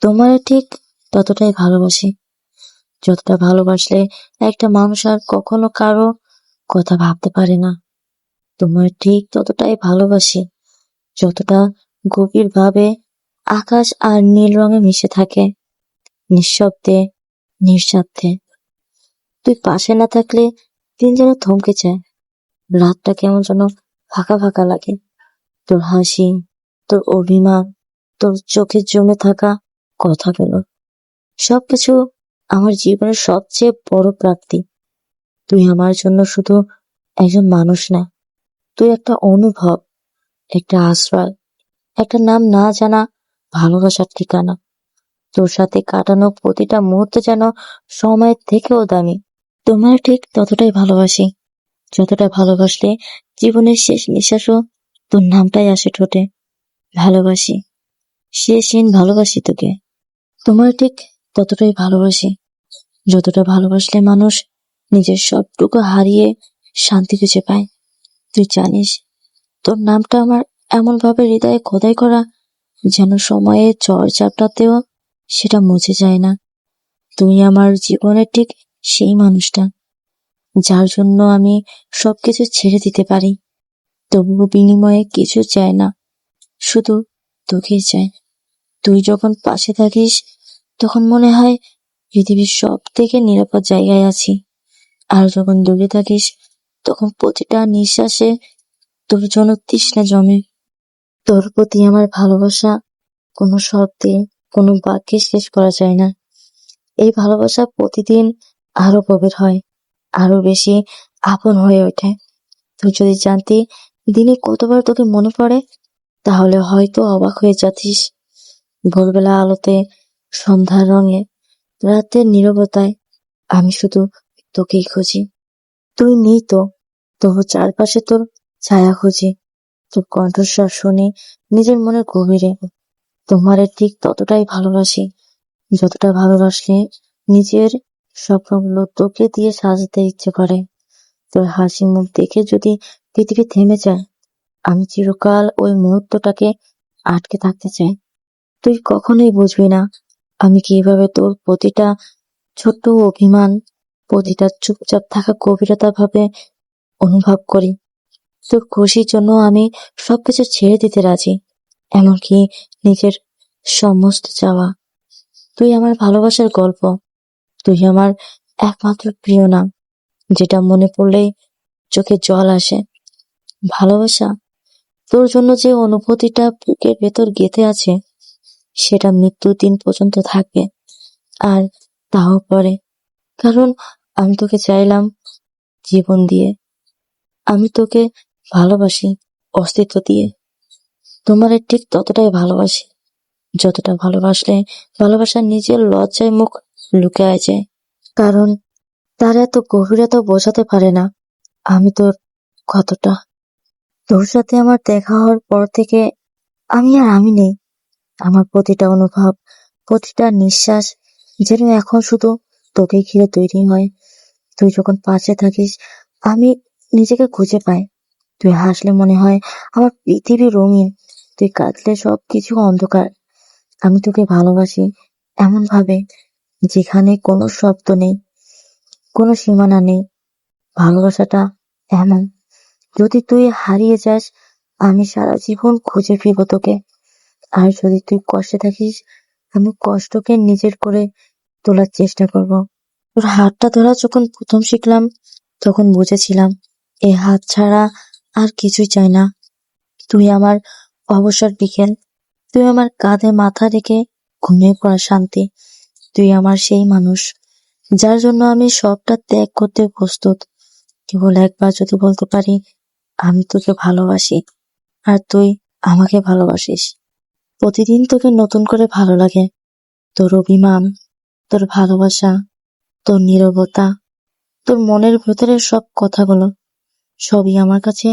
তোমারে ঠিক ততটাই ভালোবাসি, যতটা ভালোবাসলে একটা মানুষ আর কখনো কারো কথা ভাবতে পারে না। তোমার ঠিক ততটাই ভালোবাসি, যতটা গভীরভাবে আকাশ আর নীল রঙে মিশে থাকে, নিঃশব্দে, নিঃস্বার্থে। তুই পাশে না থাকলে দিন যেন থমকে যায়, রাতটা কেমন যেন ফাঁকা ফাঁকা লাগে। তোর হাসি, তোর অভিমান, তোর চোখে জমে থাকা কথাগুলো, সবকিছু আমার জীবনের সবচেয়ে বড় প্রাপ্তি। তুই আমার জন্য শুধু একজন মানুষ না, তুই একটা অনুভব, একটা আশ্রয়, একটা নাম না জানা ভালোবাসার ঠিকানা। তোর সাথে কাটানো প্রতিটা মুহূর্ত যেন সময়ের থেকেও দামি। তোমার ঠিক ততটাই ভালোবাসি, যতটা ভালোবাসলে জীবনের শেষ নিঃশ্বাসও তোর নামটাই আসে ঠোঁটে। ভালোবাসি, শেষহীন ভালোবাসি তোকে। তোমার ঠিক ততটাই ভালোবাসি, যতটা ভালোবাসলে মানুষ নিজের সবটুকু হারিয়ে শান্তি খুঁজে পায়। তুই জানিস, তোর নামটা আমার এমন ভাবে হৃদয়ে খোদাই করা, যেন সময়ের ঝড় ঝাপটাতেও সেটা মুছে যায় না। তুমি আমার জীবনের ঠিক সেই মানুষটা, যার জন্য আমি সবকিছু ছেড়ে দিতে পারি, তবুও বিনিময়ে কিছু চাই না, শুধু তোকেই চাই। তুই যখন পাশে থাকিস, তখন মনে হয় পৃথিবীর সব থেকে নিরাপদ জায়গায় আছি। আর যখন দূরে থাকিস, তখন প্রতিটা নিঃশ্বাসে তোর জন্য তৃষ্ণা জমে। তোর প্রতি আমার ভালোবাসা কোনো শব্দে, কোনো বাক্যে শেষ করা যায় না। এই ভালোবাসা প্রতিদিন আরো গভীর হয়, আরো বেশি আপন হয়ে ওঠে। তুই যদি জানতি দিনে কতবার তোকে মনে পড়ে, তাহলে হয়তো অবাক হয়ে যাচ্ছিস। ভোরবেলা আলোতে, সন্ধ্যার রঙে, রাতের নীরবতায় আমি শুধু তোকেই খুঁজি। তুই নেই তো, তবু চারপাশে তোর ছায়া খুঁজি। তোর কণ্ঠস্বর শুনি নিজের মনের গভীরে। তোমারে ঠিক ততটাই ভালোবাসি, যতটা ভালোবাসলে নিজের স্বপ্নগুলো তোকে দিয়ে সাজাতে ইচ্ছে করে। তোর হাসি মুখ দেখে যদি পৃথিবী থেমে যায়, আমি চিরকাল ওই মুহূর্তটাকে আটকে থাকতে চাই। তুই কখনোই বুঝবি না আমি কিভাবে তোর প্রতিটা ছোট্ট অভিমান, প্রতিটা চুপচাপ থাকা গভীরতা ভাবে অনুভব করি। তোর খুশির জন্য আমি সবকিছু ছেড়ে দিতে রাজি, এমনকি নিজের সমস্ত চাওয়া। তুই আমার ভালোবাসার গল্প, তুই আমার একমাত্র প্রিয় নাম, যেটা মনে পড়লেই চোখে জল আসে। ভালোবাসা, তোর জন্য যে অনুভূতিটা বুকের ভেতর গেঁথে আছে, সেটা মৃত্যুর দিন পর্যন্ত থাকবে। আর তাও পরে, কারণ আমি তোকে চাইলাম জীবন দিয়ে। আমি তোকে ভালোবাসি অস্তিত্ব দিয়ে। তোমারে ঠিক ততটাই ভালোবাসি, যতটা ভালোবাসলে ভালোবাসার নিজের লজ্জায় মুখ লুকিয়ে যায়। কারণ তার এত গভীরতা বোঝাতে পারে না আমি তোর কতটা। তোর সাথে আমার দেখা হওয়ার পর থেকে আমি আর আমি নেই। আমার প্রতিটা অনুভব, প্রতিটা নিঃশ্বাস যেন এখন শুধু তোকে ঘিরে তৈরি হয়। তুই যখন পাশে থাকিস, আমি নিজেকে খুঁজে পাই। তুই হাসলে মনে হয় আমার পৃথিবী রঙিন, তুই কাঁদলে সবকিছু অন্ধকার। আমি তোকে ভালোবাসি এমন ভাবে, যেখানে কোনো শব্দ নেই, কোনো সীমানা নেই। ভালোবাসাটা এমন, যদি তুই হারিয়ে যাস, আমি সারা জীবন খুঁজে ফিরবো তোকে। আর যদি তুই কষ্টে থাকিস, আমি কষ্টকে নিজের করে তোলার চেষ্টা করব। তোর হাতটা ধরা যখন প্রথম শিখলাম, তখন বুঝেছিলাম এই হাত ছাড়া আর কিছুই চাই না। তুই আমার অবসর বিকেল, তুই আমার কাঁধে মাথা রেখে ঘুমিয়ে পড়া শান্তি। তুই আমার সেই মানুষ, যার জন্য আমি সবটা ত্যাগ করতে প্রস্তুত, কেবল একবার যদি বলতে পারি আমি তোকে ভালোবাসি আর তুই আমাকে ভালোবাসিস। প্রতিদিন তোকে নতুন করে ভালো লাগে। তোর অভিমান, তোর ভালোবাসা, তোর নীরবতা, তোর মনের ভেতরের সব কথাগুলো, সবই আমার কাছে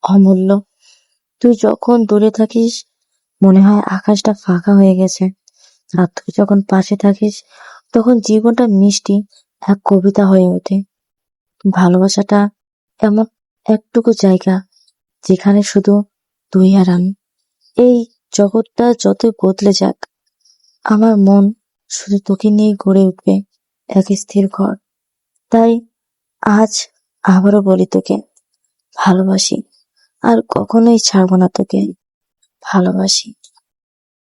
অমূল্য। তুই যখন দূরে থাকিস, মনে হয় আকাশটা ফাঁকা হয়ে গেছে। আর তুই যখন পাশে থাকিস, তখন জীবনটা মিষ্টি এক কবিতা হয়ে ওঠে। ভালোবাসাটা এমন একটুকু জায়গা, যেখানে শুধু তুই আর আমি। এই জগৎটা যতই বদলে যাক, আমার মন শুধু তোকে নিয়ে গড়ে উঠবে এক স্থির ঘর। তাই আজ আবারও বলি তোকে ভালোবাসি, আর কখনোই ছাড়বো না তোকে। ভালোবাসি।